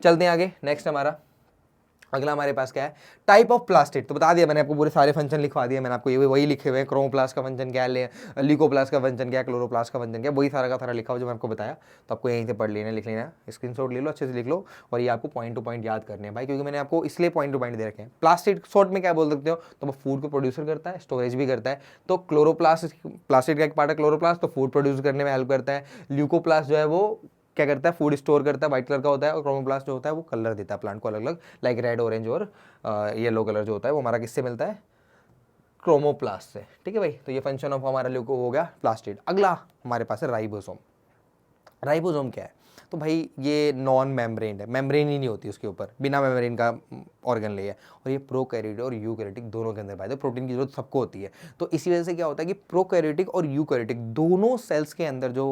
चलते हैं आगे। नेक्स्ट हमारा अगला हमारे पास क्या है? Type of plastid. तो बता दिया मैंने आपको, पूरे सारे फंक्शन लिखवा दिए मैंने आपको, ये वही लिखे हुए हैं। क्रोमोप्लास्ट का फंक्शन क्या है, ल्यूकोप्लास्ट का फंक्शन क्या है, क्लोरोप्लास्ट का फंक्शन क्या है, वही सारा का सारा लिखा हुआ जो मैं आपको बताया। तो आपको यहीं से पढ़ लेना, लिख लेना, स्क्रीनशॉट ले लो, अच्छे से लिख लो, और ये आपको पॉइंट टू पॉइंट याद करने हैं भाई, क्योंकि मैंने आपको इसलिए पॉइंट टू पॉइंट दे रखे हैं। प्लास्टिड शॉर्ट में क्या बोल सकते हो? तो वो फूड को प्रोड्यूसर करता है, स्टोरेज भी करता है। तो क्लोरोप्लास्ट प्लास्टिड का एक पार्ट है क्लोरोप्लास्ट, तो फूड प्रोड्यूस करने में हेल्प करता है। ल्यूकोप्लास्ट जो है वो क्या करता है? फूड स्टोर करता है, व्हाइट कलर का होता है। और क्रोमोप्लास्ट जो होता है वो कलर देता है प्लांट को अलग अलग, लाइक रेड, ऑरेंज और येलो कलर जो होता है वो हमारा किससे मिलता है? क्रोमोप्लास्ट से, ठीक है भाई। तो ये फंक्शन ऑफ हमारा ल्यूको हो गया प्लास्टिड। अगला हमारे पास है राइबोसोम। राइबोसोम क्या है? तो भाई ये नॉन मेम्ब्रेन है, मेम्ब्रेन ही नहीं होती उसके ऊपर, बिना मेम्ब्रेन का ऑर्गन ले है, और ये प्रोकैरियोटिक और यूकैरियोटिक दोनों के अंदर पाया जाता है। प्रोटीन की जरूरत सबको होती है, तो इसी वजह से क्या होता है कि प्रोकैरियोटिक और यूकैरियोटिक दोनों सेल्स के अंदर जो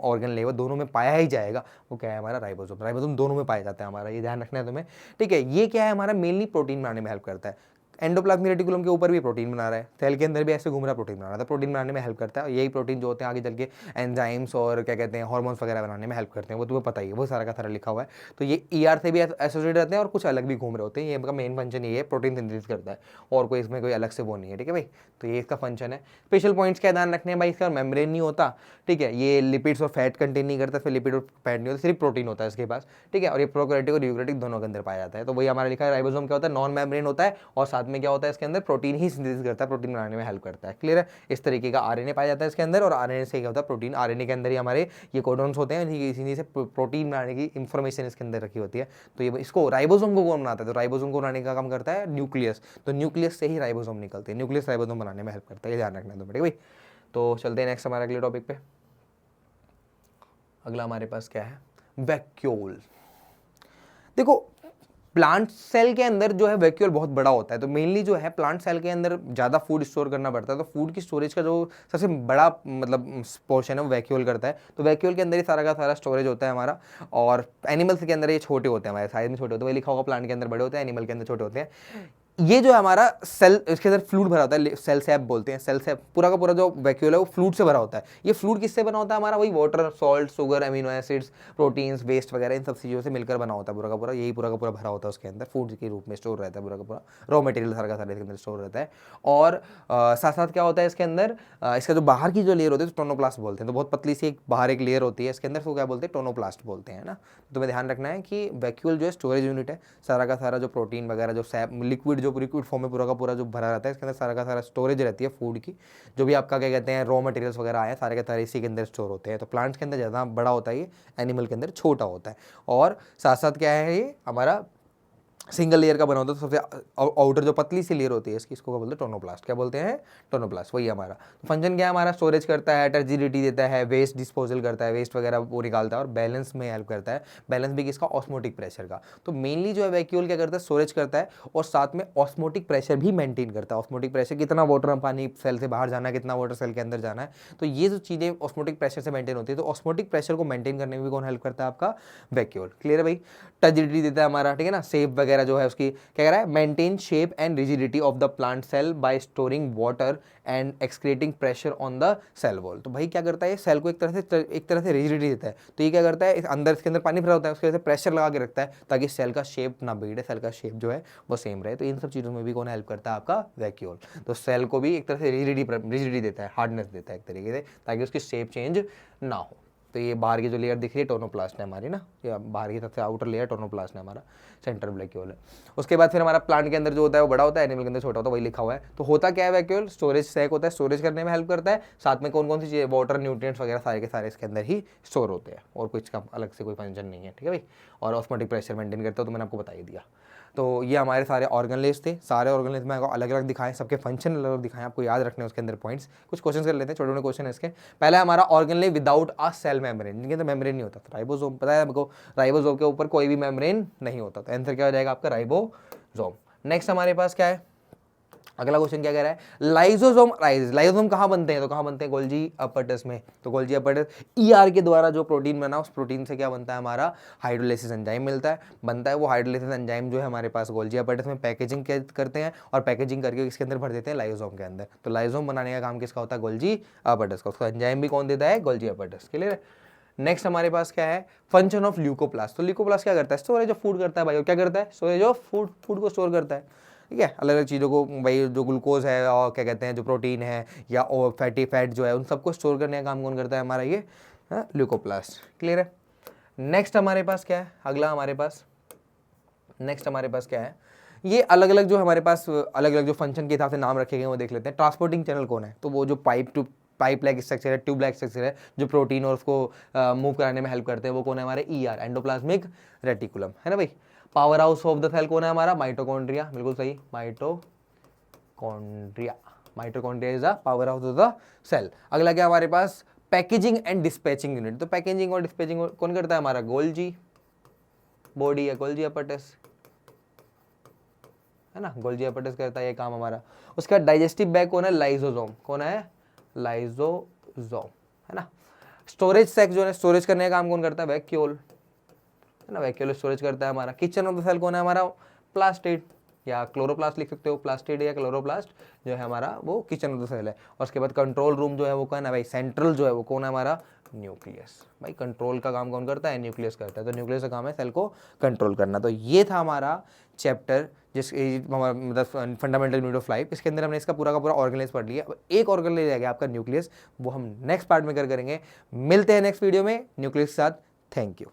ऑर्गन लेवल दोनों में पाया ही जाएगा, वो क्या है हमारा राइबोसोम। राइबोसोम दोनों में पाया जाता है हमारा, ये ध्यान रखना है तुम्हें, ठीक है। ये क्या है हमारा, मेनली प्रोटीन बनाने में हेल्प करता है। एंडोप्लाज्मिक रेटिकुलम के ऊपर भी प्रोटीन बना रहा है, सेल के अंदर भी ऐसे घूम रहा प्रोटीन बना रहा था, प्रोटीन बनाने में हेल्प करता है। और यही प्रोटीन जो होते हैं आगे चल के एंजाइम्स और क्या कहते हैं हार्मोन्स वगैरह बनाने में हेल्प करते हैं, वो तुम्हें पता ही है, वो सारा का सारा लिखा हुआ है। तो ये ER से भी एसोसिएटेड रहते हैं और कुछ अलग भी घूम रहे होते हैं। ये इनका मेन फंक्शन ये है, प्रोटीन सिंथेसिस करता है, और कोई इसमें कोई अलग से वो नहीं है, ठीक है भाई। तो ये इसका फंक्शन है। स्पेशल पॉइंट्स क्या ध्यान रखने हैं भाई, इसका मेम्ब्रेन नहीं होता, ठीक है। ये लिपिड्स और फैट कंटेन नहीं करता, फिर लिपिड और फैट नहीं होता, सिर्फ प्रोटीन होता है इसके पास, ठीक है। और ये प्रोकैरियोटिक और यूकैरियोटिक दोनों के अंदर पाया जाता है। तो वही हमारा लिखा है राइबोसोम क्या होता है, नॉन मेम्ब्रेन होता है, और साथ में क्या होता है इसके अंदर प्रोटीन ही सिंथेसिस करता है, प्रोटीन बनाने में हेल्प करता है, क्लियर है। इस तरीके का RNA पाया जाता है इसके अंदर, और RNA से क्या होता है प्रोटीन, RNA के अंदर ही हमारे ये कोडॉन्स होते हैं, इसी से प्रोटीन बनाने की इंफॉर्मेशन इसके अंदर रखी होती है। तो ये इसको राइबोसोम को कौन बनाता है, तो राइबोसोम को बनाने का काम करता है न्यूक्लियस। तो न्यूक्लियस से ही राइबोसोम निकलते हैं, न्यूक्लियस राइबोसोम बनाने में हेल्प करता है, ये ध्यान रखना है तुम्हें, ठीक है भाई। तो चलते हैं नेक्स्ट हमारे अगले टॉपिक पे। अगला हमारे पास क्या है, वैक्यूल। देखो प्लांट सेल के अंदर जो है वैक्यूल बहुत बड़ा होता है, तो मेनली जो है प्लांट सेल के अंदर ज़्यादा फूड स्टोर करना पड़ता है, तो फूड की स्टोरेज का जो सबसे बड़ा मतलब पोर्शन है वो वैक्यूल करता है। तो वैक्यूल के अंदर ही सारा का सारा स्टोरेज होता है हमारा। और एनिमल्स के अंदर ये छोटे होते हैं, हमारे साइज में छोटे होते हैं, वही लिखा होगा प्लांट के अंदर बड़े होते हैं, एनिमल के अंदर छोटे होते हैं। ये जो है हमारा सेल, इसके अंदर फ्लूइड भरा होता है, सेल सैप बोलते हैं, सेल सैप पूरा का पूरा जो वैक्यूल है वो फ्लूइड से भरा होता है। ये फ्लूइड किससे बना होता है हमारा, वही water, salt, sugar, amino acids, proteins, waste वगैरह, इन सब चीज़ों से मिलकर बना होता है पूरा का पूरा। यही पूरा का पूरा भरा होता है उसके अंदर, फूड के रूप में स्टोर रहता है पूरा का पूरा, रॉ मटेरियल सारा का सारा इसके अंदर स्टोर रहता है। और साथ साथ क्या होता है इसके अंदर, इसका जो बाहर की जो लेयर होती है तो टोनोप्लास्ट बोलते हैं, तो बहुत पतली सी एक बाहर एक लेयर होती है इसके अंदर, तो क्या बोलते हैं, टोनोप्लास्ट बोलते हैं ना। तो तुम्हें ध्यान रखना है कि वैक्यूल जो है स्टोरेज यूनिट है, सारा का सारा जो प्रोटीन वगैरह जो सैप लिक्विड जो लिक्विड फॉर्म में पूरा का पूरा जो भरा रहता है, इसके अंदर सारा का सारा स्टोरेज रहती है फूड की, जो भी आपका क्या कहते हैं रॉ मटेरियल्स वगैरह आए सारे के सारे इसी के अंदर स्टोर होते हैं। तो प्लांट्स के अंदर ज़्यादा बड़ा होता है ये, एनिमल के अंदर छोटा होता है। और साथ साथ क्या है, ये हमारा सिंगल लेयर का बना होता है, तो सबसे आउटर जो पतली सी लेयर होती है इसकी, इसको क्या बोलते हैं, टोनोप्लास्ट। क्या बोलते हैं, टोनोप्लास्ट, वही हमारा फंक्शन क्या है, हमारा स्टोरेज करता है, टर्जिडिटी देता है, वेस्ट डिस्पोजल करता है, वेस्ट वगैरह वो निकालता है, और बैलेंस में हेल्प करता है। बैलेंस भी किसका, ऑस्मोटिक प्रेशर का। तो मेनली जो है वैक्यूल क्या करता है, स्टोरेज करता है, और साथ में ऑस्मोटिक प्रेशर भी मेंटेन करता है। ऑस्मोटिक प्रेशर, कितना वाटर पानी सेल से बाहर जाना है, कितना वाटर सेल के अंदर जाना है, तो ये जो चीज़ें ऑस्मोटिक प्रेशर से मेंटेन होती है। तो ऑस्मोटिक प्रेशर को मेंटेन करने में भी कौन हेल्प करता है, आपका वैक्यूल, क्लियर है भाई। टर्जिडिटी देता है हमारा, ठीक है ना, शेप वगैरह जो है उसकी क्या कह रहा है, maintain shape and rigidity of the plant cell by storing water and excreting pressure on the cell wall. तो भाई क्या करता है, सेल को एक तरह से रिजिडिटी देता है। तो ये क्या करता है, अंदर इसके अंदर पानी भरा होता है, उसकी वजह से प्रेशर लगा के रखता है, ताकि सेल का शेप ना बिगड़े, सेल का शेप जो है वो सेम रहे। तो इन सब चीज़ों में भी कौन हेल्प करता है, आपका वैक्यूल। तो सेल को भी एक तरह से रिजिडिटी देता है, हार्डनेस देता है एक तरीके से, ताकि उसकी शेप चेंज ना हो। तो ये बाहर की जो लेयर दिख रही है टोनोप्लास्ट है हमारी ना, या बाहर की सबसे आउटर लेयर टोनोप्लास्ट है हमारा, सेंट्रल वैक्यूल है। उसके बाद फिर हमारा प्लांट के अंदर जो होता है वो बड़ा होता है, एनिमल के अंदर छोटा होता है, वही लिखा हुआ है। तो होता क्या है वैक्यूल, स्टोरेज सैक होता है, स्टोरेज करने में हेल्प करता है। साथ में कौन कौन सी चीज़ें, वाटर, न्यूट्रिएंट्स वगैरह सारे के सारे इसके अंदर ही स्टोर होते हैं, और कुछ का अलग से कोई फंक्शन नहीं है, ठीक है भाई। और ऑस्मोटिक प्रेशर मेंटेन करता है, तो मैंने आपको बता ही दिया। तो ये हमारे सारे ऑर्गनलेस थे, सारे ऑर्गनलेस में अलग अलग दिखाएं, सबके फंक्शन अलग अलग दिखाएं, आपको याद रखने उसके अंदर पॉइंट्स। कुछ क्वेश्चन कर लेते हैं, छोटे छोटे क्वेश्चन है इसके। पहला हमारा ऑर्गनले विदाउट अ सेल मेम्ब्रेन, जिनके अंदर मेम्ब्रेन नहीं होता। तो राइबोसोम पता है हमको, राइबोसोम के ऊपर कोई भी मेम्ब्रेन नहीं होता, तो आंसर क्या हो जाएगा आपका, राइबोसोम। नेक्स्ट हमारे पास क्या है, अगला क्वेश्चन क्या कह रहा है, लाइसोसोम राइज। लाइसोसोम कहाँ बनते हैं, तो कहाँ बनते हैं, गोल्जी अपैरेटस में। तो गोल्जी अपैरेटस ER के द्वारा जो प्रोटीन बना, उस प्रोटीन से क्या बनता है हमारा, हाइड्रोलाइसिस एंजाइम मिलता है, बनता है। वो हाइड्रोलाइसिस एंजाइम जो है हमारे पास गोल्जी अपैरेटस में पैकेजिंग करते हैं, और पैकेजिंग करके इसके अंदर भर देते हैं लाइसोसोम के अंदर। तो लाइसोसोम बनाने का काम किसका होता है, गोल्जी अपैरेटस का। उसका एंजाइम भी कौन देता है, गोल्जी अपैरेटस, क्लियर है। नेक्स्ट हमारे पास क्या है, फंक्शन ऑफ ल्यूकोप्लास्ट। तो ल्यूकोप्लास्ट क्या करता है, स्टोरेज ऑफ फूड करता है भाई। क्या करता है, स्टोरेज ऑफ फूड, फूड को स्टोर करता है, ठीक है। अलग अलग चीज़ों को भाई, जो ग्लूकोज है और क्या कहते हैं जो प्रोटीन है या फैटी फैट जो है, उन सबको स्टोर करने का काम कौन करता है, हमारा ये ल्यूकोप्लास्ट, क्लियर है। नेक्स्ट हमारे पास क्या है, अगला हमारे पास नेक्स्ट हमारे पास क्या है, ये अलग अलग जो हमारे पास अलग अलग जो फंक्शन के हिसाब से नाम रखे गए वो देख लेते हैं। ट्रांसपोर्टिंग चैनल कौन है, तो वो जो पाइप लाइक स्ट्रक्चर है, ट्यूब लाइक स्ट्रक्चर है, जो प्रोटीन और उसको मूव कराने में हेल्प करते हैं, वो कौन है, हमारे ER, एंडोप्लाज्मिक रेटिकुलम, है ना भाई। Power house of the cell कौन है हमारा, माइटोकॉन्ड्रिया, बिल्कुल सही, mitochondria, mitochondria. Mitochondria is the power house of the cell. अगला क्या हमारे पास, पैकेजिंग एंड डिस्पैचिंग यूनिट। तो पैकेजिंग और डिस्पैचिंग कौन करता है हमारा, गोल्जी बॉडी या गोल्जी अपैरेटस, है ना, गोल्जी अपैरेटस करता है ये काम हमारा। उसका डाइजेस्टिव बैग कौन है, लाइसोसोम। कौन है, लाइसोसोम, है ना। स्टोरेज सैक जो है, स्टोरेज करने का काम कौन करता है, वैक्यूल, है ना, वैक्यूल स्टोरेज करता है हमारा। किचन ऑफ द सेल कौन है हमारा, प्लास्टिड या क्लोरोप्लास्ट लिख सकते हो, प्लास्टिड या क्लोरोप्लास्ट जो है हमारा वो किचन ऑफ द सेल है। और उसके बाद कंट्रोल रूम जो है वो कौन है भाई, सेंट्रल जो है वो कौन है हमारा, न्यूक्लियस। भाई कंट्रोल का काम कौन करता है, न्यूक्लियस करता है। तो न्यूक्लियस का काम है सेल को कंट्रोल करना। तो ये था हमारा चैप्टर जिस मतलब फंडामेंटल यूनिट ऑफ लाइफ। इसके अंदर हमने इसका पूरा का पूरा ऑर्गेनाइज पढ़ लिया। अब एक ऑर्गेनाइज रह गया आपका न्यूक्लियस, वो हम नेक्स्ट पार्ट में करेंगे। मिलते हैं नेक्स्ट वीडियो में न्यूक्लियस के साथ। Thank you.